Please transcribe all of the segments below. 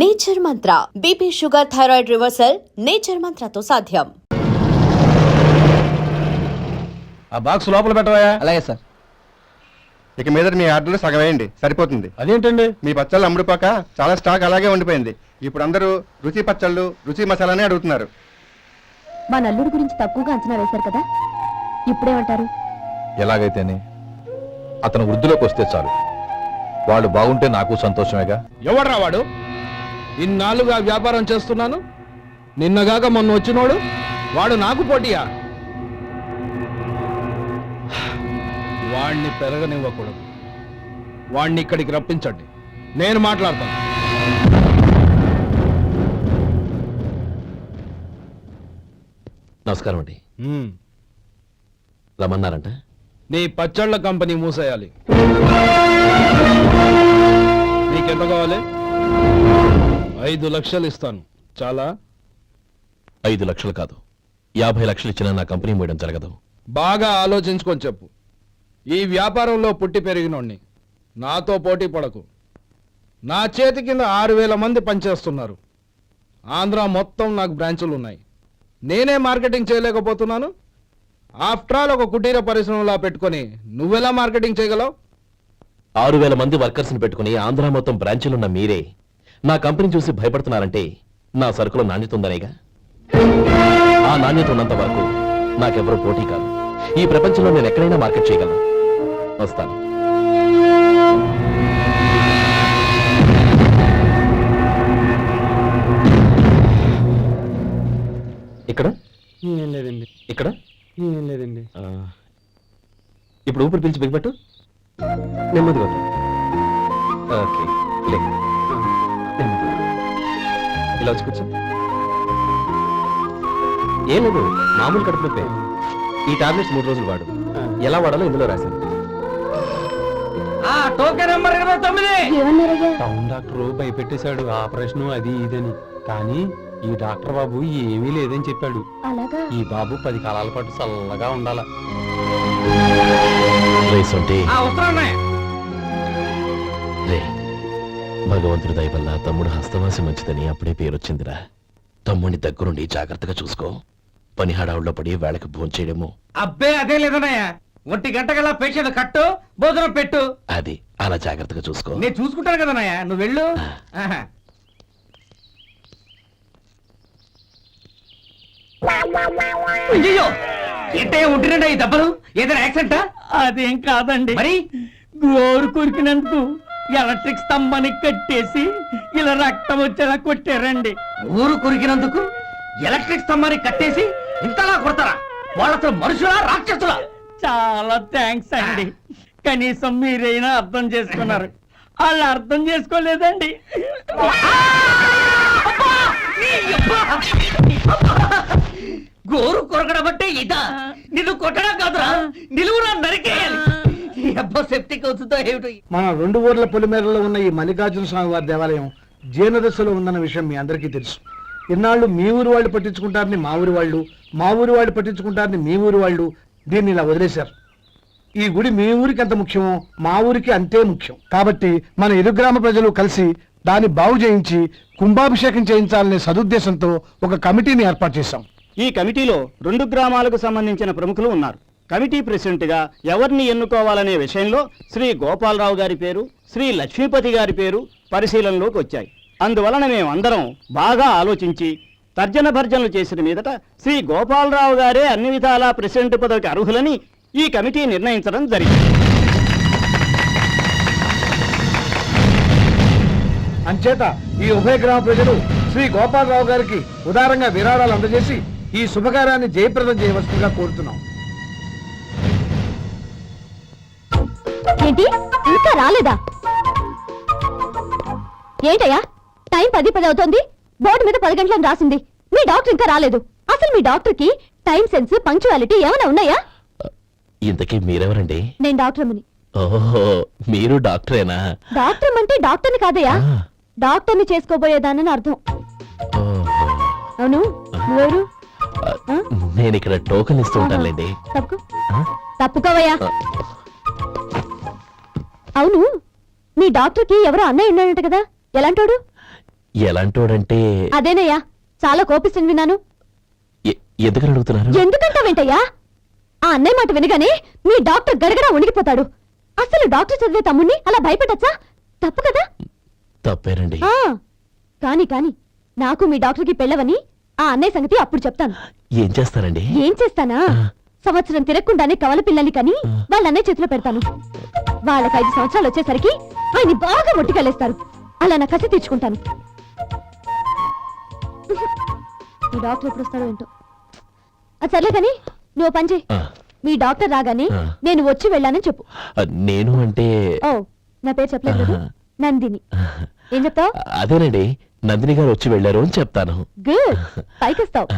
Nature Mantra BP sugar thyroid reversal nature మంత్రతో సాధ్యం. ఆ బాక్స్ లోపల పెట్టవా? అలాగే సార్. ఇక మీద మీ ఆర్డర్లు సగం వేయండి, సరిపోతుంది. అదేంటండి? మీ పచ్చళ్ళు అమ్ముడుపోక చాలా స్టాక్ అలాగే ఉండిపోయింది. ఇప్పుడు అందరూ రుచి పచ్చళ్ళు, రుచి మసాలానే అడుగుతున్నారు. మా నల్లుడి గురించి తక్కువగా అంచనా వేశారు కదా, ఇప్పుడేమంటారు? ఎలాగైతేనే అతను వృద్ధిలోకి వస్తే చాలు. వాళ్ళు బాగుంటే నాకు సంతోషమేగా. ఎవడ్రా వాడు? ఇన్నాళ్ళుగా వ్యాపారం చేస్తున్నాను, నిన్నగాక మొన్న వచ్చినోడు వాడు నాకు పోటీయా? వాణ్ణి పెరగనివ్వకూడదు. వాణ్ణి ఇక్కడికి రప్పించండి, నేను మాట్లాడతాను. నమస్కారం అండి. రమ్మన్నారంట? నీ పచ్చళ్ళ కంపెనీ మూసేయాలి. నీకెంత కావాలి? 5 లక్షలు ఇస్తాను. చాలా? 5 లక్షలు కాదు, 50 లక్షలు ఇచ్చినా నా కంపెనీ మూయడం జరగదు. బాగా ఆలోచించుకొని చెప్పు. ఈ వ్యాపారంలో పుట్టి పెరిగినోడ్ని, నాతో పోటీ పడకు. నా చేతి కింద 6,000 మంది పనిచేస్తున్నారు. ఆంధ్ర మొత్తం నాకు బ్రాంచులు ఉన్నాయి. నేనే మార్కెటింగ్ చేయలేకపోతున్నాను. ఆఫ్టర్ ఆల్ ఒక కుటీర పరిశ్రమలా పెట్టుకొని నువ్వెలా మార్కెటింగ్ చేయగలవు? 6,000 మంది వర్కర్స్ని పెట్టుకుని ఆంధ్ర మొత్తం బ్రాంచీలున్న మీరే నా కంపెనీ చూసి భయపడుతున్నారంటే నా సరుకులో నాణ్యత ఉందనేగా. ఆ నాణ్యత ఉన్నంత వరకు నాకెవరూ పోటీ కాదు. ఈ ప్రపంచంలో నేను ఎక్కడైనా మార్కెట్ చేయగలను. వస్తాను. ఇక్కడ ఏం లేదండి. ఇక్కడ ఏం లేదండి. ఇప్పుడు ఊపిరి పీల్చి బిగపట్టు. నెమ్మదిగా వద్దు. ఓకే, లే. ఇలా వచ్చి కూర్చో. ఏం లేదు, మామూలు కడుపు నొప్పే. ఈ టాబ్లెట్స్ 3 రోజులు వాడు. ఎలా వాడాలో ఇందులో రాశాను. టౌన్ డాక్టర్ భయపెట్టేశాడు, ఆపరేషన్ అది ఇదని. కానీ ఈ డాక్టర్ బాబు ఏమీ లేదని చెప్పాడు. ఈ బాబు 10 కాలాల పాటు చల్లగా ఉండాల. భగవంతుడి దయ వల్ల తమ్ముడు హస్తవాసి మంచిదని అప్పుడే పేరొచ్చిందిరా. తమ్ముడిని దగ్గరుండి జాగ్రత్తగా చూసుకో. పని హడావుల్లో పడి వేళకి భోంచేయడము. అబ్బే అదే లేదన్నయ్య. 1 గంట గల పేషెంట్ కట్టు, భోజనం పెట్టు. అది అలా జాగ్రత్తగా చూసుకో. నేను చూసుకుంటాను కదన్నయ్య, నువ్వు వెళ్ళు. అయ్యో, ఏంటయ్యా ఉంటున్నాడా ఈ దెబ్బలు? ఏదైనా యాక్సిడెంటా? అదేం కాదండి, మరి గోరు కొరికినందుకు ఎలక్ట్రిక్ స్తంభాన్ని కట్టేసి ఇలా రక్తం వచ్చేలా కొట్టారండి. ఊరు కొరికినందుకు ఎలక్ట్రిక్ స్తంభాన్ని కట్టేసి ఇంతలా కొడతారా? వాళ్ళతో మనుషులా, రాక్షసులా? చాలా థ్యాంక్స్ అండి, కనీసం మీరైనా అర్థం చేసుకున్నారు. వాళ్ళు అర్థం చేసుకోలేదండి. గోరు కొరకడం అంటే ఇదా? నిన్ను కొట్టడం కాదురా, నిలువురా నరికేయాలి. మన 2 ఊర్ల పొలిమేరలో ఉన్న ఈ మల్లికార్జున స్వామి వారి దేవాలయం జీర్ణదశలో ఉందన్న విషయం మీ అందరికీ తెలుసు. ఇన్నాళ్ళు మీ ఊరు వాళ్ళు పట్టించుకుంటారని మా ఊరి వాళ్ళు, మా ఊరి వాళ్ళు పట్టించుకుంటారని మీ ఊరి వాళ్ళు దీన్ని ఇలా వదిలేశారు. ఈ గుడి మీ ఊరికి ఎంత ముఖ్యమో మా ఊరికి అంతే ముఖ్యం. కాబట్టి మన ఇరు గ్రామ ప్రజలు కలిసి దాన్ని బాగు చేయించి కుంభాభిషేకం చేయించాలనే సదుద్దేశంతో ఒక కమిటీని ఏర్పాటు చేశాం. ఈ కమిటీలో 2 గ్రామాలకు సంబంధించిన ప్రముఖులు ఉన్నారు. కమిటీ ప్రెసిడెంట్ గా ఎవరిని ఎన్నుకోవాలనే విషయంలో శ్రీ గోపాలరావు గారి పేరు, శ్రీ లక్ష్మీపతి గారి పేరు పరిశీలనలోకి వచ్చాయి. అందువలన మేమందరం బాగా ఆలోచించి తర్జన భర్జనలు చేసిన మీదట శ్రీ గోపాలరావు గారే అన్ని విధాలా ప్రెసిడెంట్ పదవికి అర్హులని ఈ కమిటీ నిర్ణయించడం జరిగింది. అంచేత ఈ ఉభయ గ్రామ ప్రజలు శ్రీ గోపాలరావు గారికి ఉదారంగా విరాళాలు అందజేసి ఈ శుభకార్యాన్ని జయప్రదం చేయవలసిందిగా కోరుతున్నాం. ఏంటి, ఇంకా రాలేదా? ఏంటయ్యా, టైం 10 అవుతోంది. బోర్డు మీద 10 గంటలని రాసింది. మీ డాక్టర్ ఇంకా రాలేదు. అసలు మీ డాక్టర్ కి టైం సెన్స్, పంక్చువాలిటీ ఏమైనా ఉన్నాయా? ఇంతకీ మీరెవరండి? నేను డాక్టర్మని. ఓహో, మీరు డాక్టరేనా? డాక్టర్ అంటే డాక్టర్ని కాదయ్యా, డాక్టర్ని చేసుకోబోయేదానని అర్థం. అవును, నువ్వెవరు? నేను ఇక్కడ టోకెన్ ఇస్తూ ఉంటానులేండి. తప్పుకోవయ్యా. అవును, మీ డాక్టర్ కి ఎవరో అన్నయ్య ఉన్నాడంట కదా, ఎలాంటోడు? ఎలాంటోడంటే అదేనయ్యా చాలా కోపిస్తుంది విన్నాను. ఎందుకని అడుగుతున్నారు? ఎందుకంటా వెంటయ్యా ఆ అన్నయ్య మాట వినగానే మీ డాక్టర్ గడగడా ఉణిగిపోతాడు. అసలు డాక్టర్ చదివే తమ్ముణ్ణి అలా భయపెట్టచ్చా? తప్పు కదా. తప్పేనండి. కాని కాని నాకు మీ డాక్టర్కి పెళ్ళవని ఆ అన్నయ్య సంగతి అప్పుడు చెప్తాను. ఏం చేస్తారండి? ఏం చేస్తానా, సంవత్సరం తిరగకుండానే కవల పిల్లల్ని కని వాళ్ళ అన్నయ్య చేతిలో పెడతాను. వాళ్ళకి 5 సంవత్సరాలు వచ్చేసరికి ఆయన్ని బాగా ఒట్టికెళ్ళేస్తారు. అలా నా కసి తీర్చుకుంటాను. మీ డాక్టర్ ఎప్పుడు వస్తాడో ఏంటో. అది సర్లే కానీ నువ్వు పని చేయి. మీ డాక్టర్ రాగానే నేను వచ్చి వెళ్ళానని చెప్పు. నేను అంటే ఓ నా పేరు చెప్పలేదు కదా, నందిని. ఏం చెప్తావు? అదేనండి, నందిని గారు వచ్చి వెళ్ళారు అని చెప్తాను. గుడ్, పైకొస్తావు.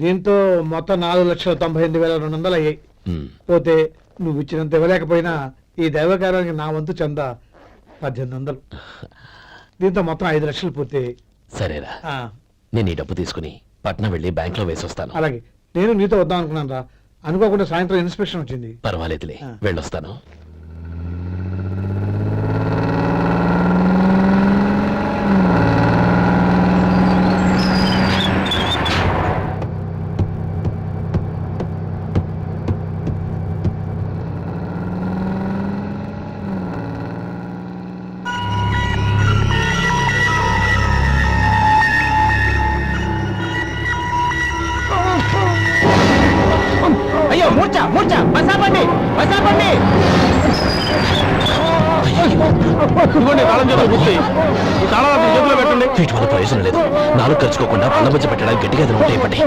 దీంతో మొత్తం 4,98,200 అయ్యాయి. పోతే నువ్వు ఇచ్చినంత ఇవ్వలేకపోయినా ఈ దైవకార్యానికి నా వంతు చంద 1800. దీంతో మొత్తం 5 లక్షలు పూర్తయ్యాయి. సరేరా, నేను ఈ డబ్బు తీసుకుని పట్నం వెళ్ళి బ్యాంక్ లో వేసొస్తాను. అలాగే, నేను నీతో వద్దాం అనుకున్నాను రా, అనుకోకుండా సాయంత్రం ఇన్స్పెక్షన్ వచ్చింది. పర్వాలేదులే, వెళ్ళొస్తాను. అయ్యో మూర్చ మూర్చ, బసాపండి బసాపండి. వీటి వల్ల ప్రయోజనం లేదు. నాలుగు ఖర్చుకోకుండా పళ్ళ మధ్య పెట్టడానికి గట్టిగా ఏదైనా ఉంటే ఇవ్వండి.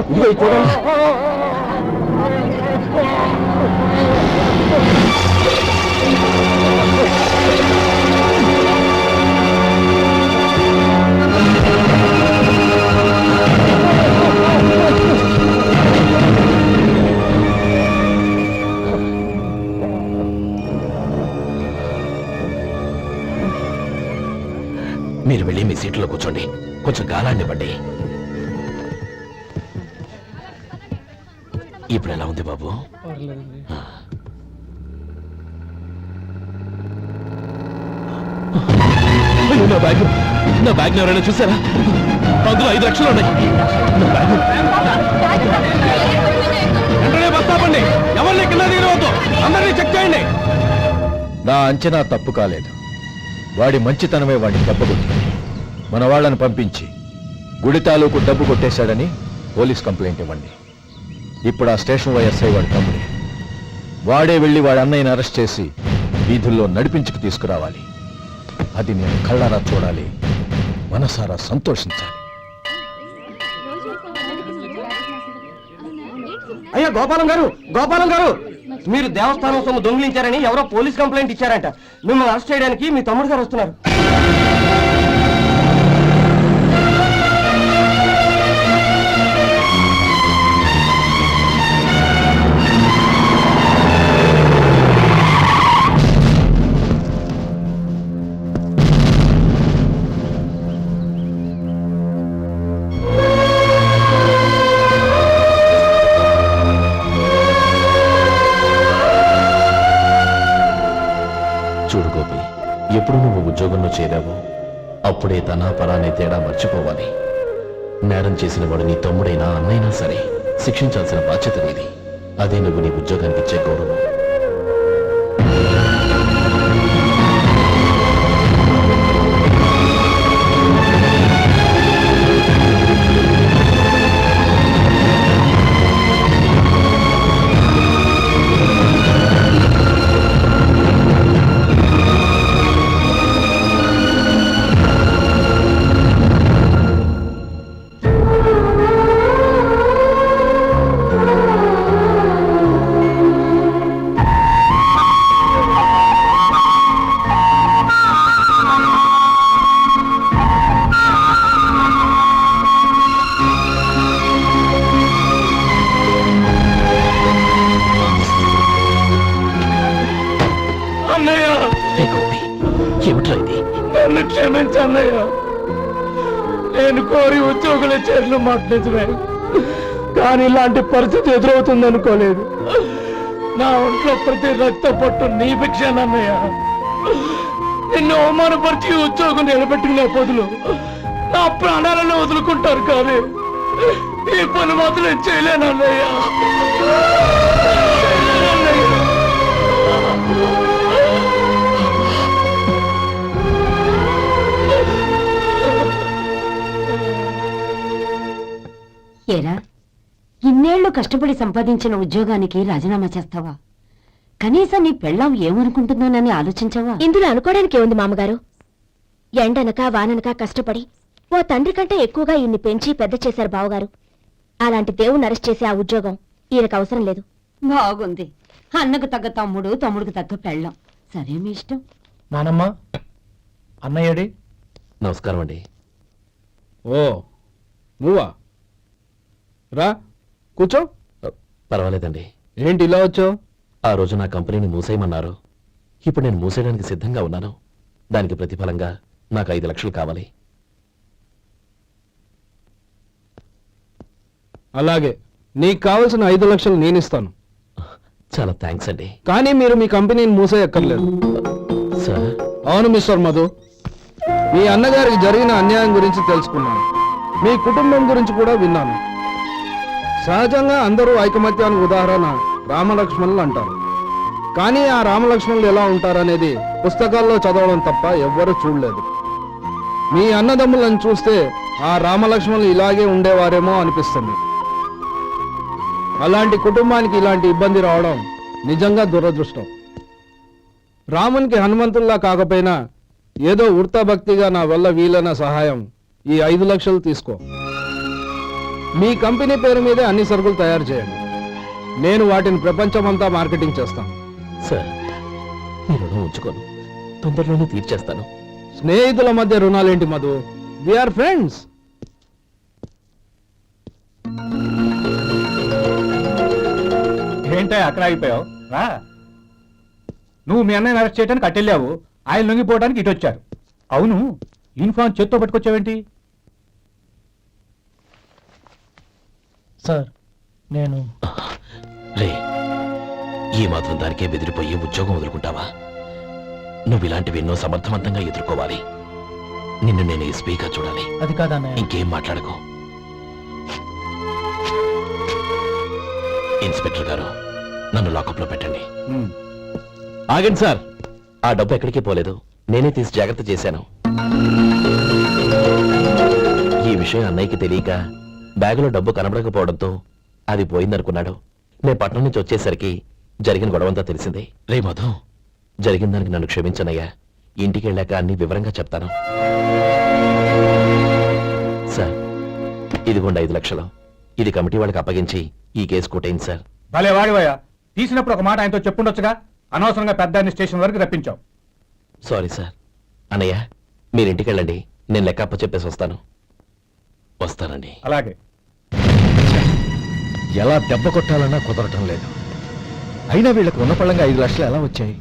మీరు వెళ్ళి మీ సీట్లో కూర్చోండి, కొంచెం గాలాన్ని ఇవ్వండి. ఇప్పుడు ఎలా ఉంది బాబు? నా బ్యాగ్ ఎవరైనా చూసారా? అందులో 5 లక్షలు ఉన్నాయి. బస్తాపండి, ఎవరిని కింద దిగవద్దు, అందరినీ చెక్ చేయండి. నా అంచనా తప్పు కాలేదు. వాడి మంచితనమే వాడిని దెబ్బకొట్టింది. మన వాళ్ళని పంపించి గుడి తాలూకు డబ్బు కొట్టేశాడని పోలీస్ కంప్లైంట్ ఇవ్వండి. ఇప్పుడు ఆ స్టేషన్ ఎస్ఐ వాడి తమ్ముడే. వాడే వెళ్ళి వాడి అన్నయ్యని అరెస్ట్ చేసి వీధుల్లో నడిపించుకు తీసుకురావాలి. అది నేను కళ్ళారా చూడాలి, మనసారా సంతోషించాలి. అయ్యో గోపాలం గారు, గోపాలం గారు, మీరు దేవస్థానం సొమ్ము దొంగిలించారని ఎవరో పోలీస్ కంప్లైంట్ ఇచ్చారంట. మిమ్మల్ని అరెస్ట్ చేయడానికి మీ తమ్ముడు గారు వస్తున్నారు. చూడు గోపి, ఎప్పుడు నువ్వు ఉద్యోగంలో చేరావో అప్పుడే తన పరానే తేడా మర్చిపోవాలి. నేరం చేసిన వాడు నీ తమ్ముడైనా అన్నైనా సరే శిక్షించాల్సిన బాధ్యత నీది. అదే నువ్వు నీ ఉద్యోగానికి ఇచ్చే గౌరవం. నన్ను క్షమించన్నయ్య, నేను కోరి ఉద్యోగం ఉద్యోగులు చేరిన మాట నిజమే, కానీ ఇలాంటి పరిస్థితి ఎదురవుతుంది అనుకోలేదు. నా ఒంట్లో ప్రతి రక్త పట్టు నీ భిక్షానన్నయ్య. నిన్ను అవమానపరిచి ఉద్యోగం నిలబెట్టుకునే బదులు నా ప్రాణాలను వదులుకుంటారు, కానీ ఈ పని మాత్రం నేను చేయలేనన్నయ్య. ఏరా, ఇన్నేళ్లు కష్టపడి సంపాదించిన ఉద్యోగానికి రాజీనామా చేస్తావా? కనీసం నీ పెళ్ళాం ఏమనుకుంటుందోనని ఆలోచించవా? ఇందులో అనుకోవడానికి ఏముంది మామగారు? ఎండనక వాననక కష్టపడి ఓ తండ్రి కంటే ఎక్కువగా ఈయన్ని పెంచి పెద్ద చేశారు బావగారు. అలాంటి దేవుణ్ణి అరెస్ట్ చేసే ఆ ఉద్యోగం ఈయనకు అవసరం లేదు. బాగుంది. అన్నకు తగ్గ తమ్ముడు, తమ్ముడికి తగ్గ పెళ్ళాం. సరే, మీ ఇష్టం. నానమ్మ, అన్నయ్యడి. నమస్కారం అండి. ఓ నువ్వా? రా కూర్చో. పర్వాలేదండి. ఏంటి ఇలా వచ్చావు? ఆ రోజు నా కంపెనీని మూసేయమన్నారు. ఇప్పుడు నేను మూసేయడానికి సిద్ధంగా ఉన్నాను. దానికి ప్రతిఫలంగా నాకు 5 లక్షలు కావాలి. అలాగే, నీకు కావలసిన 5 లక్షలు నేను ఇస్తాను. చాలా థ్యాంక్స్ అండి. కానీ మీరు మీ కంపెనీని మూసేయక్కర్లేదు. సార్, అవును మిస్టర్ మధు, మీ అన్నగారికి జరిగిన అన్యాయం గురించి తెలుసుకున్నాను. మీ కుటుంబం గురించి కూడా విన్నాను. సహజంగా అందరూ ఐకమత్యానికి ఉదాహరణ రామలక్ష్మణులు అంటారు. కానీ ఆ రామలక్ష్మణులు ఎలా ఉంటారనేది పుస్తకాల్లో చదవడం తప్ప ఎవ్వరూ చూడలేదు. మీ అన్నదమ్ములను చూస్తే ఆ రామలక్ష్మణులు ఇలాగే ఉండేవారేమో అనిపిస్తుంది. అలాంటి కుటుంబానికి ఇలాంటి ఇబ్బంది రావడం నిజంగా దురదృష్టం. రామునికి హనుమంతుల్లా కాకపోయినా ఏదో వృత్తాభక్తిగా నా వల్ల వీలైన సహాయం ఈ 5 లక్షలు తీసుకో. మీ కంపెనీ పేరు మీదే అన్ని సరుకులు తయారు చేయండి. నేను వాటిని ప్రపంచమంతా మార్కెటింగ్ చేస్తాను. సార్, మీ రుణం ఉంచుకోను, తొందరలోనే తీర్చేస్తాను. స్నేహితుల మధ్య రుణాలేంటి మధు? We are friends. ఏంటో అక్కడ ఆగిపోయావు? రా. నువ్వు మీ అన్నయ్యని అరెస్ట్ చేయడానికి అట్టెళ్ళావు, ఆయన లొంగిపోవడానికి ఇటు వచ్చారు. అవును, యూనిఫామ్ చేత్తో పట్టుకొచ్చావేంటి? సార్, నేను రే, ఈ మాత్రం దానికే బెదిరిపోయి ఉద్యోగం వదులుకుంటావా? నువ్వు ఇలాంటివి ఎన్నో సమర్థవంతంగా ఎదుర్కోవాలి. నిన్ను నేను ఎస్పీగా చూడాలి. అది కాదన్నయ్య. ఇంకేం మాట్లాడకు. ఇన్స్పెక్టర్ గారు, నన్ను లాకప్లో పెట్టండి. ఆగండి సార్, ఆ డబ్బు ఎక్కడికి పోలేదు. నేనే తీసి జాగ్రత్త చేశాను. ఈ విషయం అన్నయ్యకి తెలియక బ్యాగులో డబ్బు కనబడకపోవడంతో అది పోయిందనుకున్నాడు. నేను పట్నం నుంచి వచ్చేసరికి జరిగిన గొడవంతా తెలిసింది. రే మధు, జరిగిన దానికి నన్ను క్షమించనయ్యా. ఇంటికి వెళ్ళాక అన్ని వివరంగా చెప్తాను. సార్, ఇదిగోండి 5 లక్షలు. ఇది కమిటీ వాళ్ళకి అప్పగించి ఈ కేసు కొట్టేయండి సార్. భలే వాడివయ్యా, తీసినప్పుడు ఒక మాట ఆయనతో చెప్పుండొచ్చుగా. అనవసరంగా పెద్ద స్టేషన్ వరకు రప్పించావు. Sorry sir. అన్నయ్య, మీరు ఇంటికి వెళ్ళండి, నేను లెక్క అప్ప చెప్పేసి వస్తాను. వస్తానండి. అలాగే. ఎలా దెబ్బ కొట్టాలన్నా కుదరటం లేదు. అయినా వీళ్ళకు ఉన్న పళ్ళంగా 5 లక్షలు ఎలా వచ్చాయి?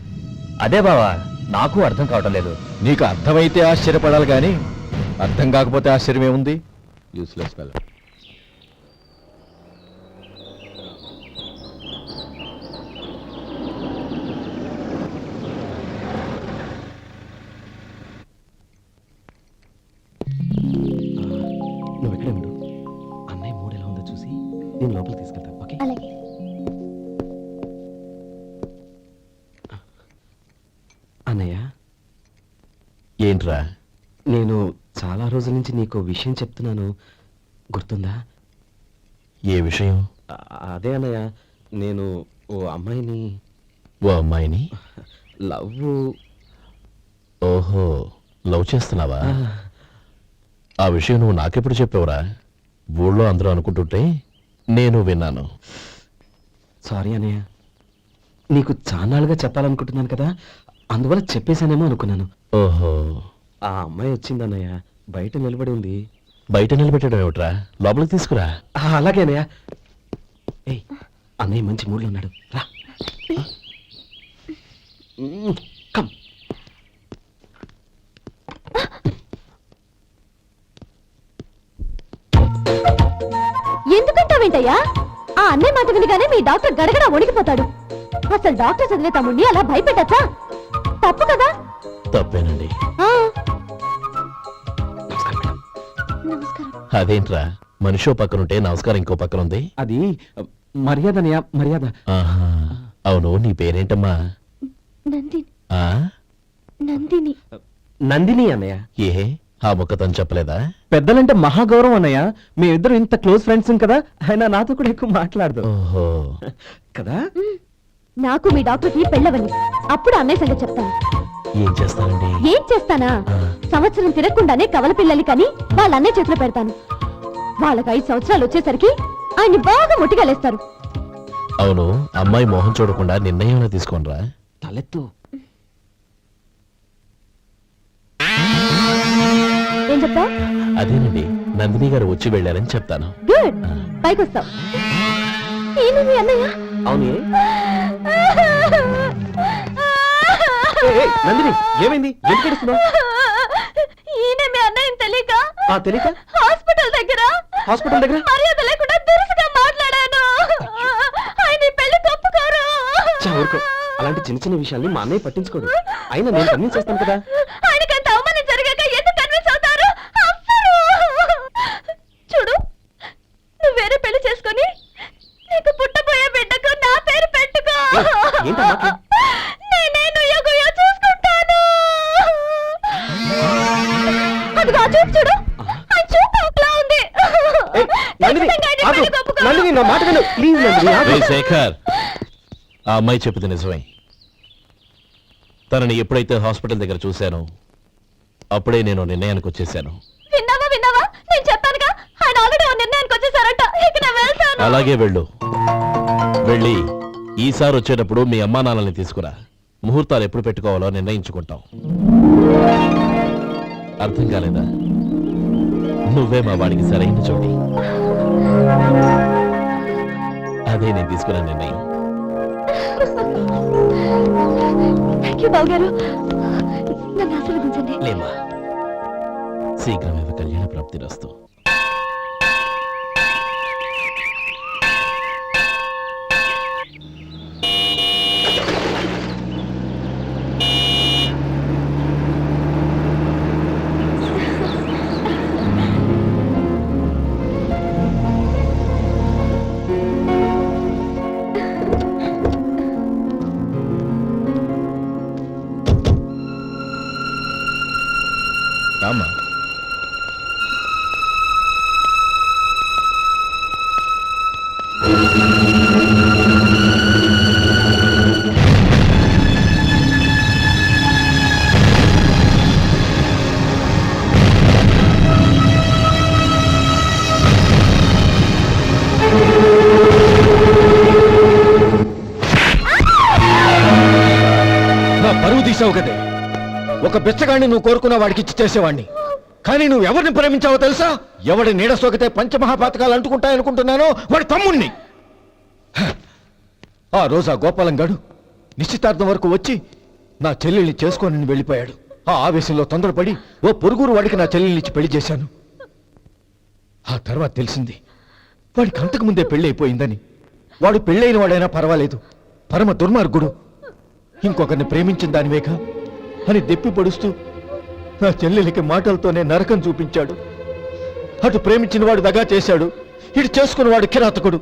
అదే బావా, నాకు అర్థం కావటం లేదు. నీకు అర్థమైతే ఆశ్చర్యపడాలి కానీ అర్థం కాకపోతే ఆశ్చర్యమేముంది? Useless fellow. నువ్వు ఇక్కడే ఉండు. అన్నయ్య మూడు ఎలా ఉందో చూసి నేను లోపలికి తీసుకెళ్తాను. ఓకే? అలాగే. అన్నయ్య, ఏంట్రా? నేను చాలా రోజుల నుంచి నీకు విషయం చెప్తున్నాను, గుర్తుందా? ఏ విషయం? అదే అన్నయ్య, నేను ఓ అమ్మాయిని లవ్. ఓహో, లవ్ చేస్తున్నావా? ఆ విషయం నువ్వు నాకెప్పుడు చెప్పావురా? ఊళ్ళో అందరూ అనుకుంటుంటే నేను విన్నాను. సారీ అన్నయ్య, నీకు చాన్నాళ్ళుగా చెప్పాలనుకుంటున్నాను కదా, అందువల్ల చెప్పేశానేమో అనుకున్నాను. ఓహో, ఆ అమ్మాయి వచ్చిందన్నయ్య, బయట నిలబడి ఉంది. బయట నిలబెట్టడం ఏమిట్రా? లోపలికి తీసుకురా. అలాగే అన్నయ్య. ఏయ్, అన్నయ్య మంచి మూడ్లో ఉన్నాడు, రా. కమ్. ఏంటయ్యా ఆ అన్నయ్య మాట వినగానే మీ డాక్టర్ గడగడ వణికిపోతాడు. అసలు డాక్టర్ చదివే తమ్ముడిని అలా భయపెట్టచ్చా? తప్పు కదా. తప్పేనండి. ఆ, నమస్కారం. అదేంట్రా మనిషో పక్కనుంటే నమస్కారం ఇంకో పక్కన ఉంది? అది మర్యాదనయ్యా, మర్యాద. ఆహా. అవును, నీ పేరేంటమ్మా? నందిని. ఆ? నందిని. నందిని అన్నయ్య. ఏ ఆ ముక్క తను చెప్పలేదా? పెద్దలంటే మహాగౌరవం అన్నయ్య. మేమిద్దరం ఇంత క్లోజ్ ఫ్రెండ్స్ కదా, ఆయన నాతో కూడా ఎక్కువ మాట్లాడదు ఓహో. కదా. నాకు మీ డాక్టర్కి పెళ్ళవని అప్పుడు అన్నయ్య సంగతి చెప్తాను. ఏం చేస్తానండి? ఏం చేస్తానా? సంవత్సరం తిరగకుండానే కవల పిల్లలు కని వాళ్ళ అన్నయ్య చేతిలో పెడతాను. వాళ్ళకి 5 సంవత్సరాలు వచ్చేసరికి ఆయన్ని బాగా ముట్టిగలేస్తారు. అవును, అమ్మాయి మొహం చూడకుండా నిర్ణయం తీసుకోనరా? తలెత్తు. ఏం చెప్తా? అదేనండి, నందిని గారు వచ్చి వెళ్ళారని చెప్తాను. గుడ్, పైకొస్తావు. ఏమి మీ అన్నయ్య? అవునే. నందిని, ఏమైంది? ఎందుకు ఏడుస్తున్నావ్? ఈయన మీ అన్నయ్యని తెలియక తెలియక హాస్పిటల్ దగ్గర మర్యాద లేకుండా దురుసుగా మాట్లాడాను. ఆయన ఈ పెళ్లి ఒప్పుకోరు. ఊరుకో. అలాంటి చిన్న చిన్న విషయాల్ని మా అన్నయ్య పట్టించుకోడు. అయినా నేను కన్విన్స్ చేస్తాను కదా. ఆయనకంత అవమానం జరిగాక ఎందుకు కన్విన్స్ అవుతారు? చూడు, నువ్వు వేరే పెళ్లి చేసుకొని నీకు పుట్టబోయే బిడ్డకు నా పేరు పెట్టుకో. నేనే నుయ్యగుయ్య చూసుకుంటాను. అదిగో ఆ చూపు చూడు, ఆ చూపు ఒకలా ఉంది. నా మాట విను ప్లీజ్. రేయ్ శేఖర్, ఆ అమ్మాయి చెప్పింది నిజమే. తనని ఎప్పుడైతే హాస్పిటల్ దగ్గర చూశానో అప్పుడే నేను నిర్ణయానికి వచ్చేసాను. విన్నావా? నేను చెప్పానుగా, ఆయన ఆల్రెడీ ఓ నిర్ణయానికి వచ్చేసారంట. ఇక నేను వెళ్తాను. అలాగే వెళ్ళి ఈసారి వచ్చేటప్పుడు మీ అమ్మా నాన్నల్ని తీసుకురా. ముహూర్తాలు ఎప్పుడు పెట్టుకోవాలో నిర్ణయించుకుంటాం. అర్థం కాలేదా? నువ్వే మా వాడికి సరైన చోటి. అదే నేను తీసుకున్న నిర్ణయం. థ్యాంక్ యూ బాబు గారు, నన్ను ఆశీర్వదించండి. లేమ్మా, శీఘ్రమేవ కళ్యాణ ప్రాప్తి రస్తు. రామ్మా. నా పరువు తీసావు కదే. ఒక బిచ్చగాడిని నువ్వు కోరుకున్న వాడికి ఇచ్చి చేసేవాడిని. కానీ నువ్వు ఎవరిని ప్రేమించావో తెలుసా? ఎవడి నీడ సోకితే పంచమహాపాతకాలు అంటుకుంటాయనుకుంటున్నానో వాడి తమ్ముణ్ణి. ఆ రోజు ఆ గోపాలం గాడు నిశ్చితార్థం వరకు వచ్చి నా చెల్లెల్ని చేసుకొని వెళ్ళిపోయాడు. ఆ ఆవేశంలో తొందరపడి ఓ పొరుగురు వాడికి నా చెల్లెల్ని ఇచ్చి పెళ్లి చేశాను. ఆ తర్వాత తెలిసింది వాడికి అంతకు ముందే పెళ్లి అయిపోయిందని. వాడు పెళ్ళైన వాడైనా పర్వాలేదు, పరమ దుర్మార్గుడు. ఇంకొకరిని ప్రేమించిన దానివేగా అని దెప్పి పొడుస్తూ నా చెల్లెలికి మాటలతోనే నరకం చూపించాడు. అటు ప్రేమించిన వాడు దగా చేశాడు, ఇటు చేసుకున్నవాడు కిరాతకుడు.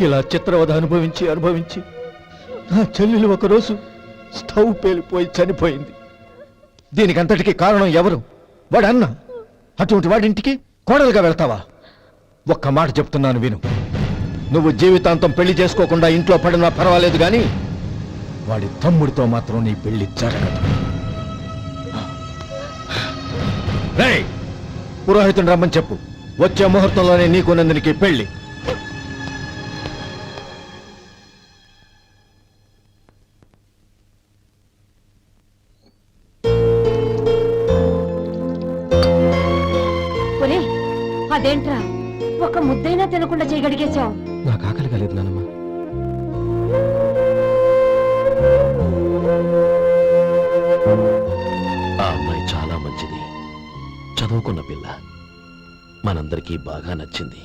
ఇలా చిత్రవద అనుభవించి నా చెల్లెలు ఒకరోజు స్టవ్ పేలిపోయి చనిపోయింది. దీనికంతటికీ కారణం ఎవరు? వాడు అన్న. అటువంటి వాడింటికి కోడలుగా వెళ్తావా? ఒక్క మాట చెప్తున్నాను విను. నువ్వు జీవితాంతం పెళ్లి చేసుకోకుండా ఇంట్లో పడినా పర్వాలేదు, కానీ వాడి తమ్ముడితో మాత్రం నీ పెళ్లి జరగదు. రేయ్, పురోహితుని రమ్మని చెప్పు. వచ్చే ముహూర్తంలోనే నీకు నందినికి పెళ్లి. అదేంట్రా, ఒక ముద్దైనా తినకుండా చేయగలిగేశావు? నాకు ఆకలి కాలేదు నానమ్మ. ఆ అమ్మాయి చాలా మంచిది, చదువుకున్న పిల్ల, మనందరికీ బాగా నచ్చింది.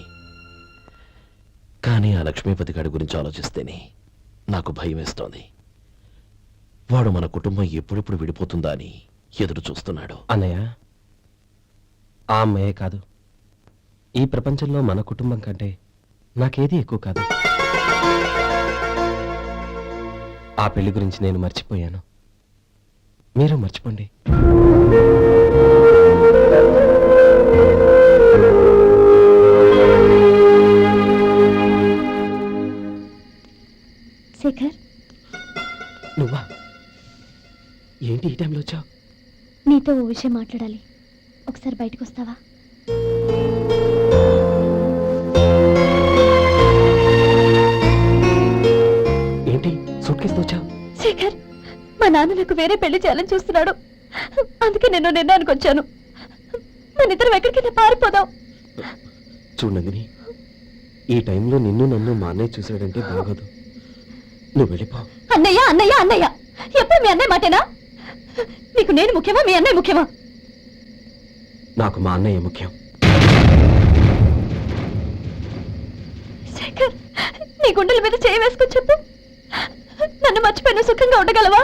కానీ ఆ లక్ష్మీపతి గారి గురించి ఆలోచిస్తేనే నాకు భయం వేస్తోంది. వాడు మన కుటుంబం ఎప్పుడెప్పుడు విడిపోతుందా అని ఎదురు చూస్తున్నాడు. అన్నయ్య, ఆ అమ్మాయే కాదు, ఈ ప్రపంచంలో మన కుటుంబం కంటే నాకేది ఎక్కువ కాదు. ఆ పెళ్లి గురించి నేను మర్చిపోయాను, మీరు మర్చిపోండి. శేఖర్, నువ్వా? ఏంటి ఈ టైంలో వచ్చావు? నీతో ఓ విషయం మాట్లాడాలి. ఒకసారి బయటకు వస్తావా? ఏంటి సూట్ కేసుతో వచ్చావు? శేఖర్, మా నాన్న నాకు వేరే పెళ్లి చేయాలని చూస్తున్నాడు. అందుకే నేను నిర్ణయానికి వచ్చాను. మన ఇద్దరం ఎక్కడికైనా పారిపోదాం. చూడు నందిని, ఈ టైంలో నిన్ను నన్ను మా అన్నయ్య చూశాడంటే బాగోదు. నువ్వు వెళ్ళిపో. అన్నయ్య అన్నయ్య అన్నయ్య, ఎప్పుడు మీ అన్నయ్య మాటేనా? నీకు నేను ముఖ్యమా, మీ అన్నయ్య ముఖ్యమా? నాకు మా అన్నయ్య ముఖ్యం. శేఖర్, నీ గుండెల మీద చేయి వేసుకొని చెప్పు, నన్ను మర్చిపోయిన సుఖంగా ఉండగలవా?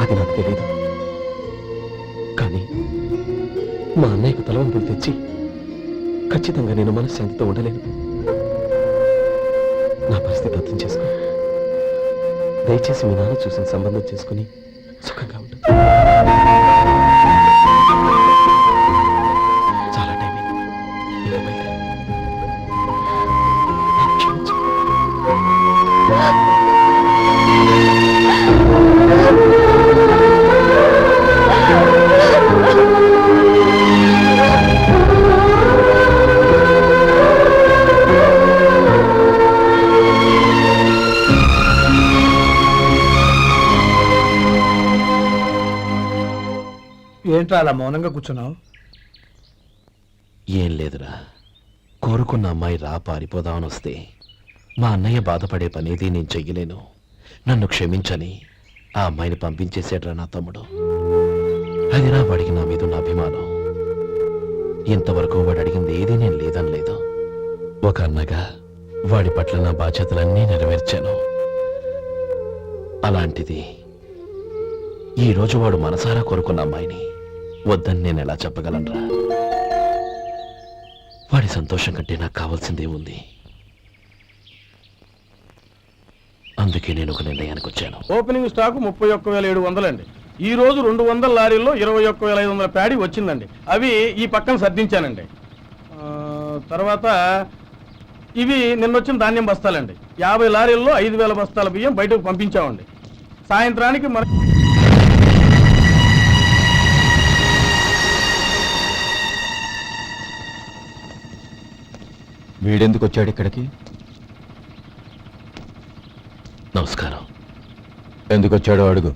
అది నాకు తెలియదు, కానీ మా అన్నయ్యకు తలవంపులు తెచ్చి ఖచ్చితంగా నేను మనశ్శాంతితో ఉండలేను. నా పరిస్థితి అర్థం చేసుకో. దయచేసి మీ నాన్న చూసిన సంబంధం చేసుకుని సుఖంగా ఉంటుంది. చాలా టైం అయింది, ఇంకా బయలుదేరు. క్షమించు. ఏంట్రా అలా మౌనంగా కూర్చున్నావు? ఏం లేదురా, కోరుకున్న అమ్మాయి రా పారిపోదామని వస్తే మా అన్నయ్య బాధపడే పనేది నేను చెయ్యలేను. నన్ను క్షమించని ఆ అమ్మాయిని పంపించేసాడ్రా నా తమ్ముడు. అది నా వాడికి నా మీద ఉన్న అభిమానం. ఇంతవరకు వాడు అడిగింది ఏదీ నేను లేదనలేదు. ఒక అన్నగా వాడి పట్ల నా బాధ్యతలన్నీ నెరవేర్చాను. అలాంటిది ఈరోజు వాడు మనసారా కోరుకున్న అమ్మాయిని వద్దని నేను ఎలా చెప్పగలనురా? వాడి సంతోషం కంటే నాకు కావాల్సిందే ఉంది. అందుకే నేను ఒక నిర్ణయానికి వచ్చాను. ఓపెనింగ్ స్టాక్ 31,700 అండి. ఈ రోజు 200 లారీల్లో 21,500 ప్యాడీ వచ్చిందండి. అవి ఈ పక్కన సర్దించానండి. తర్వాత ఇవి నిన్నొచ్చిన ధాన్యం బస్తాలండి. 50 లారీల్లో 5,000 బస్తాల బియ్యం బయటకు పంపించామండి. సాయంత్రానికి మన వీడెందుకు వచ్చాడు ఇక్కడికి? నమస్కారం. ఎందుకు వచ్చాడో అడుగు.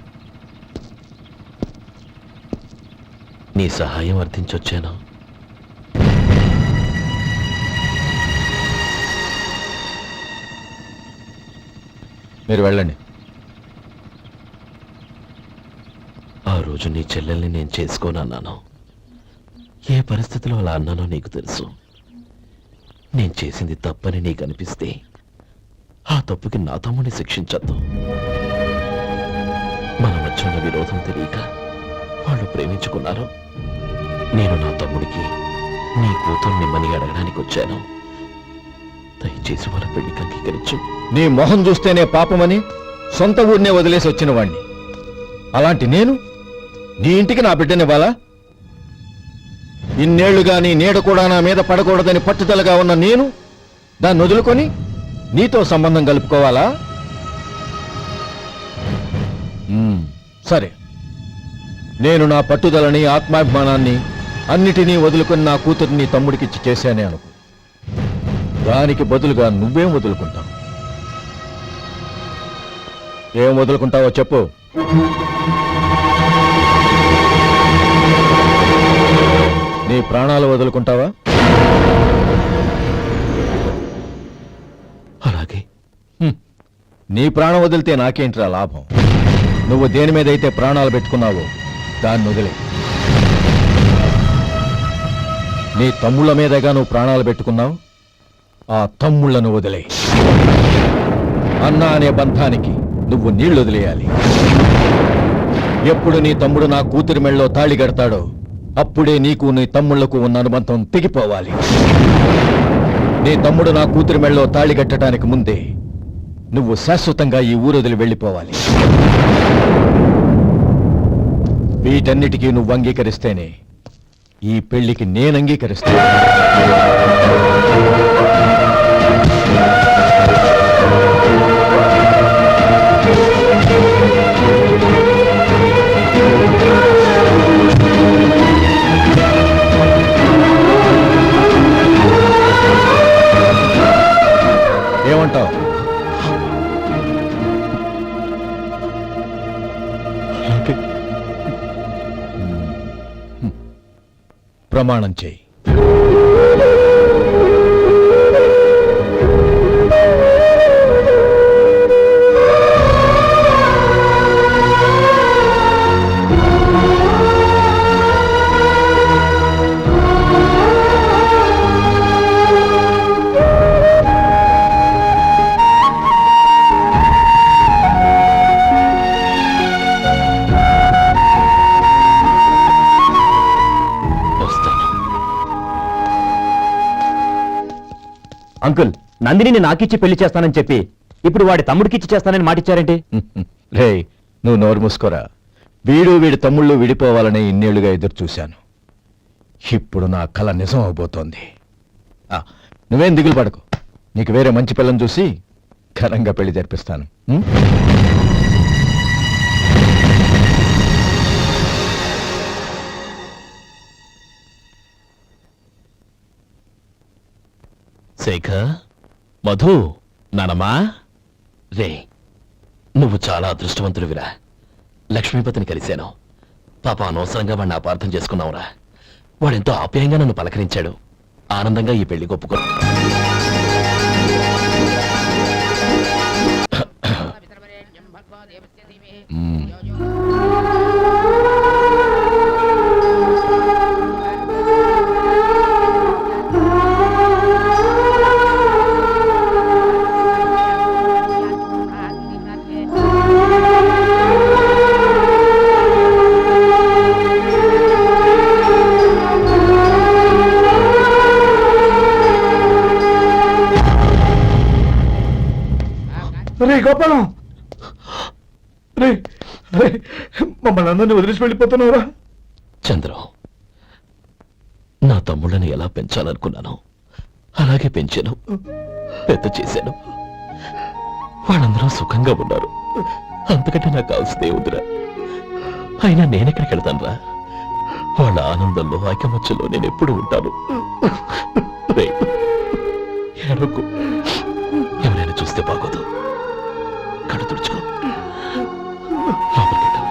నీ సహాయం అర్థించొచ్చాను. మీరు వెళ్ళండి. ఆ రోజు నీ చెల్లెల్ని నేను చేసుకోనన్నాను. ఏ పరిస్థితిలో అలా అన్నానో నీకు తెలుసు. నేను చేసింది తప్పని నీకు అనిపిస్తే ఆ తప్పుకి నా తమ్ముడిని శిక్షించద్దు. మన మధ్య ఉన్న విరోధం తెలియక వాళ్ళు ప్రేమించుకున్నారు. నేను నా తమ్ముడికి నీ కూతుర్ని మని అడగడానికి వచ్చాను. దయచేసి వాళ్ళ పెళ్లికి అంగీకరించు. నీ మొహం చూస్తేనే పాపమని సొంత ఊరినే వదిలేసి వచ్చిన వాణ్ణి. అలాంటి నేను నీ ఇంటికి నా బిడ్డనివ్వాలా? ఇన్నేళ్లుగా నీ నీడ కూడా నా మీద పడకూడదని పట్టుదలగా ఉన్న నేను దాన్ని వదులుకొని నీతో సంబంధం కలుపుకోవాలా? సరే, నేను నా పట్టుదలని ఆత్మాభిమానాన్ని అన్నిటినీ వదులుకొని నా కూతురిని తమ్ముడికిచ్చి చేశానే అనుకో. దానికి బదులుగా నువ్వేం వదులుకుంటావు? ఏం వదులుకుంటావో చెప్పు. నీ ప్రాణాలు వదులుకుంటావా? అలాగే. నీ ప్రాణం వదిలితే నాకేంట్రా లాభం? నువ్వు దేని మీదైతే ప్రాణాలు పెట్టుకున్నావో దాన్ని వదిలే. నీ తమ్ముళ్ళ మీదగా నువ్వు ప్రాణాలు పెట్టుకున్నావు. ఆ తమ్ముళ్లను వదిలే. అన్న అనే బంధానికి నువ్వు నీళ్లు వదిలేయాలి. ఎప్పుడు నీ తమ్ముడు నా కూతురి మెళ్ళలో తాళి కడతాడో అప్పుడే నీకు నీ తమ్ముళ్లకు ఉన్న అనుబంధం తెగిపోవాలి. నీ తమ్ముడు నా కూతురి మెళ్ళలో తాళి కట్టడానికి ముందే నువ్వు శాశ్వతంగా ఈ ఊరొదిలి వెళ్ళిపోవాలి. వీటన్నిటికీ నువ్వు అంగీకరిస్తేనే ఈ పెళ్లికి నేను అంగీకరిస్తాను. ఏమంటావు? ప్రమాణం చేయి. అంకుల్, నందిని నాకిచ్చి పెళ్లి చేస్తానని చెప్పి ఇప్పుడు వాడి తమ్ముడికిచ్చి చేస్తానని మాటిచ్చారేంటి? రే, నువ్వు నోరు మూసుకోరా. వీడి తమ్ముళ్ళు విడిపోవాలని ఇన్నేళ్లుగా ఎదురు చూశాను. ఇప్పుడు నా కల నిజం అవబోతోంది. నువ్వేం దిగులు పడకు. నీకు వేరే మంచి పిల్లని చూసి ఘనంగా పెళ్లి జరిపిస్తాను. శేఖర్, మధు, నానమ్మా, రే, నువ్వు చాలా అదృష్టవంతుడివిరా. లక్ష్మీపతిని కలిశాను. పాప అనవసరంగా వాడిని అపార్థం చేసుకున్నావురా. వాడెంతో ఆప్యాయంగా నన్ను పలకరించాడు. ఆనందంగా ఈ పెళ్లి ఒప్పుకో. రే గోపాలం, రే రే, మమ్మల్ని అందరినీ వదిలేసి వెళ్ళిపోతున్నావురా? చంద్రం, నా తమ్ముళ్ళని ఎలా పెంచాలనుకున్నానో అలాగే పెంచాను, పెద్ద చేశాను. వాళ్ళందరూ సుఖంగా ఉన్నారు. అంతకంటే నాకు కావాల్సిందే ఉందిరా. అయినా నేనెక్కడికి వెళ్తాను రా? వాళ్ళ ఆనందంలో ఐకమత్యంలో నేను ఎప్పుడు ఉంటాను. ఏడవకు. ఎవరైనా చూస్తే బాగోదు. కళ్ళు తుడుచుకో. లోపలికి వెళ్ళు.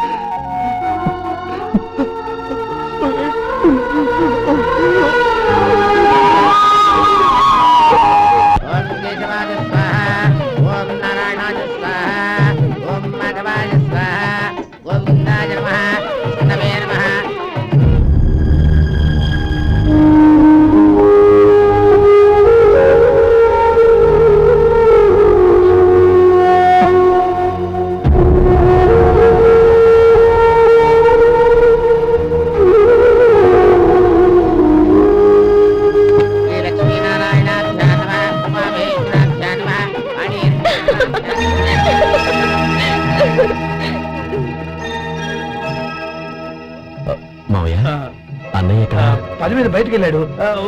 అన్నయ్య ఇక్కడ పని మీద బయటికి వెళ్ళాడు,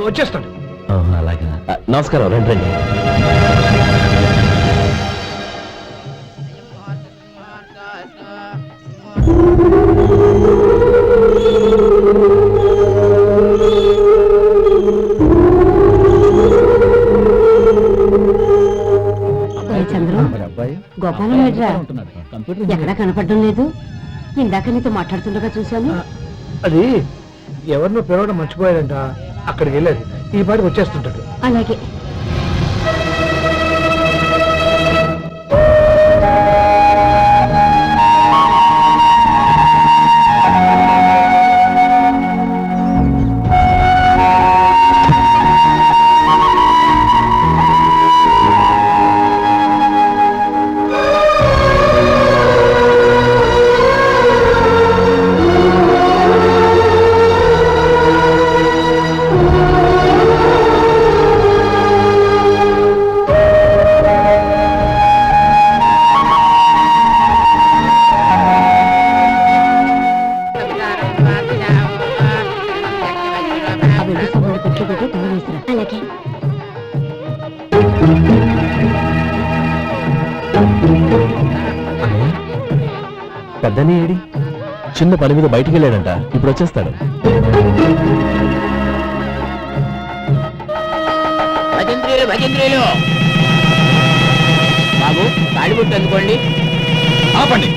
వచ్చేస్తాడు. అలాగా. నమస్కారం. రండి రండి. గోపాలం ఎక్కడా కనపడడం లేదు. ఇందాక నీతో మాట్లాడుతుండగా చూశాను. అది ఎవరినో పిలవడం మర్చిపోయాడంట, అక్కడికి వెళ్ళాడు. ఈ పాటికి వచ్చేస్తుంటాడు. అలాగే. అలాగే పెద్దని ఏడి చిన్న పని మీద బయటికి వెళ్ళాడంట, ఇప్పుడు వచ్చేస్తాడు. బాబు తాడిబుట్టు అందుకోండి. ఆపండి.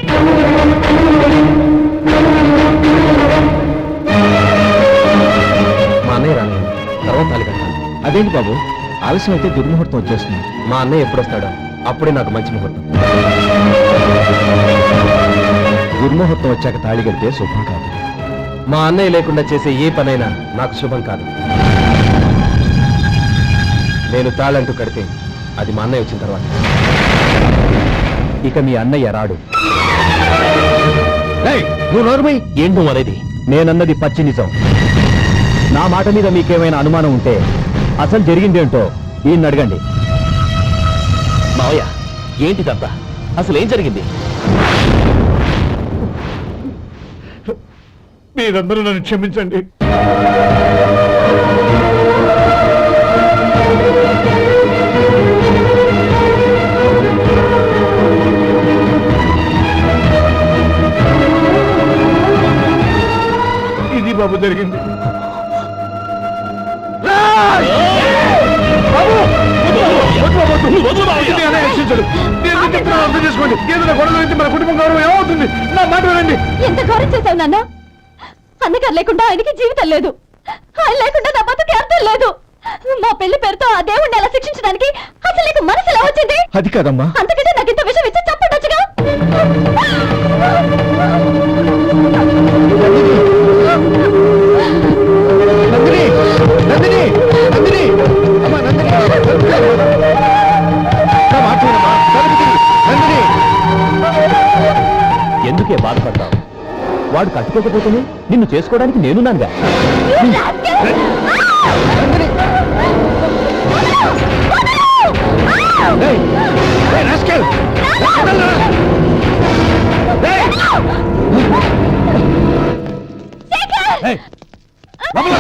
మా అన్నయ్య రాలేదు, తర్వాత తాళి కట్టాలి. అదేంటి బాబు, ఆలస్యం అయితే దుర్ముహూర్తం వచ్చేస్తుంది. మా అన్నయ్య ఎప్పుడు వస్తాడో అప్పుడే నాకు మంచి ముహూర్తం. దుర్ముహూర్తం వచ్చాక తాళి కడితే శుభం కాదు. మా అన్నయ్య లేకుండా చేసే ఏ పనైనా నాకు శుభం కాదు. నేను తాళంటూ కడితే అది మా అన్నయ్య వచ్చిన తర్వాత. ఇక మీ అన్నయ్య రాడు. నువ్వు నోరుమై. ఏంటో అనేది? నేనన్నది పచ్చి నిజం. నా మాట మీద మీకేమైనా అనుమానం ఉంటే అసలు జరిగిందేంటో ఈయన్ని అడగండి. మావయ్య, ఏంటిదంతా? అసలు ఏం జరిగింది? మీరందరూ నన్ను క్షమించండి. ఇది బాబు జరిగింది. అర్థం చేసుకోండి. ఏదైనా గొడవ అయితే మన కుటుంబం గౌరవం ఏమవుతుంది? నా మాట వినండి. ఎంత గౌరవం చేశావు నాన్న? అన్నగారు లేకుండా ఆయనకి జీవితం లేదు, ఆయన లేకుండా నా బతుకి అర్థం లేదు. మా పెళ్లి పేరుతో ఆ దేవుణ్ణి ఎలా శిక్షించడానికి అసలు నీకు మనసు ఎలా వచ్చింది? అది కాదమ్మా. అంతకంటే నాకు ఇంత విషయం ఇచ్చి చెప్పండొచ్చుగా. నందిని, నందిని, నందిని, అమ్మా నందిని, నా మాట వినమ్మా. నందిని, ఎందుకే బాధపడతావు? వాడు కట్టుకోకపోతేనే నిన్ను చేసుకోవడానికి నేనున్నానుగా. ఏయ్, ఏయ్, రాస్కెల్! వదలరా! ఏయ్! ఏయ్, లోపల!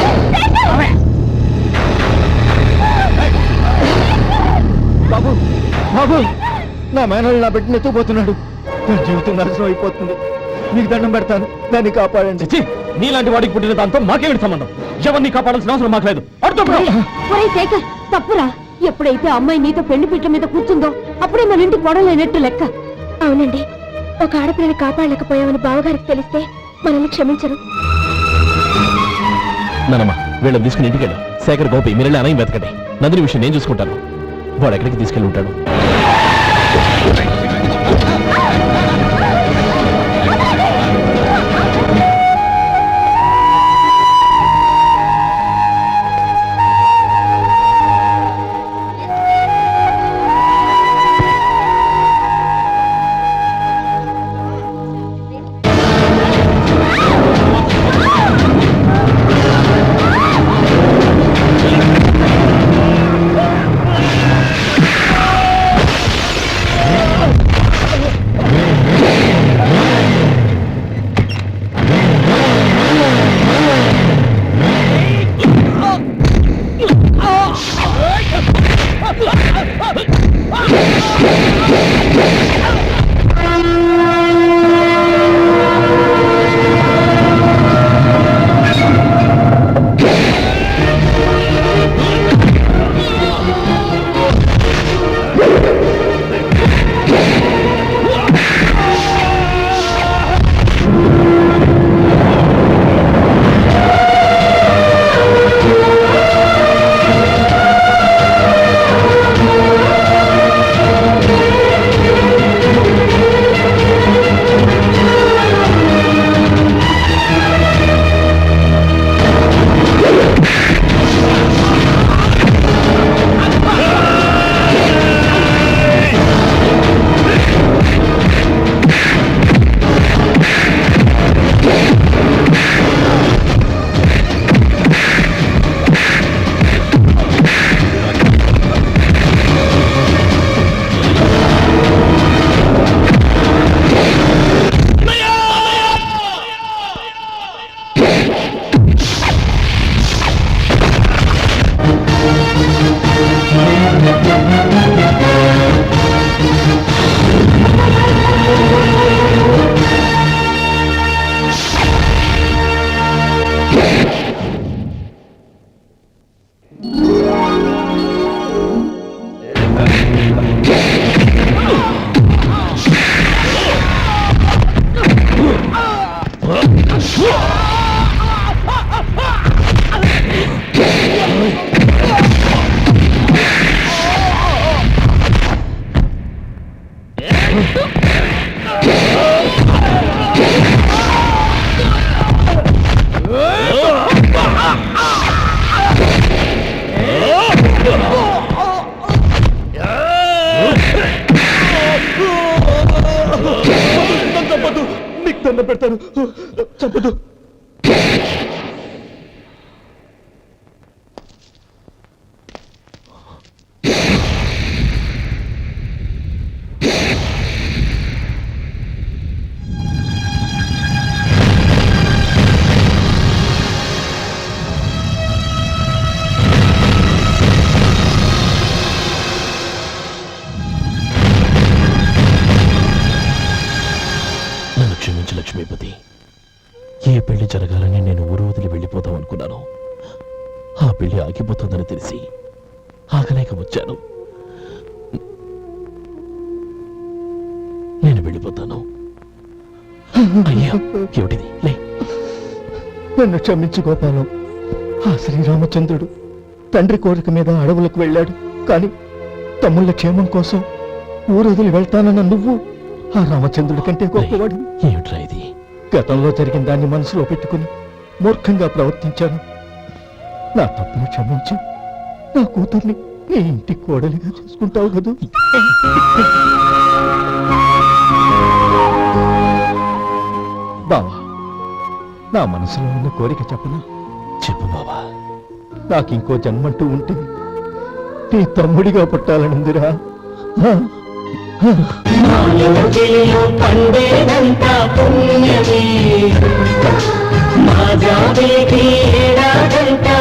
బాబు, బాబు, నా మేనల్ని నా బిడ్డని ఎత్తుకుపోతున్నాడు. నా జీవితం నాశనం అయిపోతుంది. మీకు దండం పెడతాను, దాన్ని కాపాడండి. చిచ్చి, నీలాంటి వాడికి పుట్టిన దాంతో మాకేమిటి సంబంధం? ఎవరిని కాపాడాల్సిన అవసరం మాకు లేదు. ఒరేయ్ శేఖర్, తప్పురా. ఎప్పుడైతే అమ్మాయి నీతో పెళ్లి పీటల మీద కూర్చుందో అప్పుడే మన ఇంటి గొడవలేనట్టు లెక్క. అవునండి, ఒక ఆడపిల్లని కాపాడలేకపోయామని బావగారికి తెలిస్తే మనల్ని క్షమించరు. నానమ్మ, వీళ్ళని తీసుకుని ఇంటికి వెళ్ళు. శేఖర్, గోపి, మీరెళ్ళి అనయం వెతకండి. నందిని విషయం నేను చూసుకుంటాను. వాడు ఎక్కడికి తీసుకెళ్ళి ఉంటాడు? నీకు దండం పెడతాను, చంపదు. నన్ను క్షమించు లక్ష్మీపతి. ఏ పెళ్లి జరగాలని నేను ఊరు వదిలి వెళ్ళిపోదాం అనుకున్నాను. ఆ పెళ్లి ఆగిపోతుందని తెలిసి ఆగలేక వచ్చాను. నేను వెళ్ళిపోతాను. అయ్యా, ఏమిటిది? లే. నన్ను క్షమించు గోపాలం. ఆ శ్రీరామచంద్రుడు తండ్రి కోరిక మీద అడవులకు వెళ్ళాడు, కానీ తమ్ముళ్ళ క్షేమం కోసం ఊరు వదిలి వెళ్తానన్న నువ్వు ఆ రామచంద్రుడి కంటే గొప్పవాడు. ఏమిట్రా ఇది? గతంలో జరిగిన దాన్ని మనసులో పెట్టుకుని మూర్ఖంగా ప్రవర్తించాను. నా తప్పును క్షమించి నా కూతుర్ని నీ ఇంటి కోడలిగా చేసుకుంటావు కదూ. బావా, నా మనసులో ఉన్న కోరిక చెప్పనా? చెప్పు బాబా. నాకు ఇంకో జన్మంటూ ఉంటే నీ తమ్ముడిగా పుట్టాలనుందిరా. పండేదంతా పుణ్యమే, మా జాబిలికి ఏడాదంతా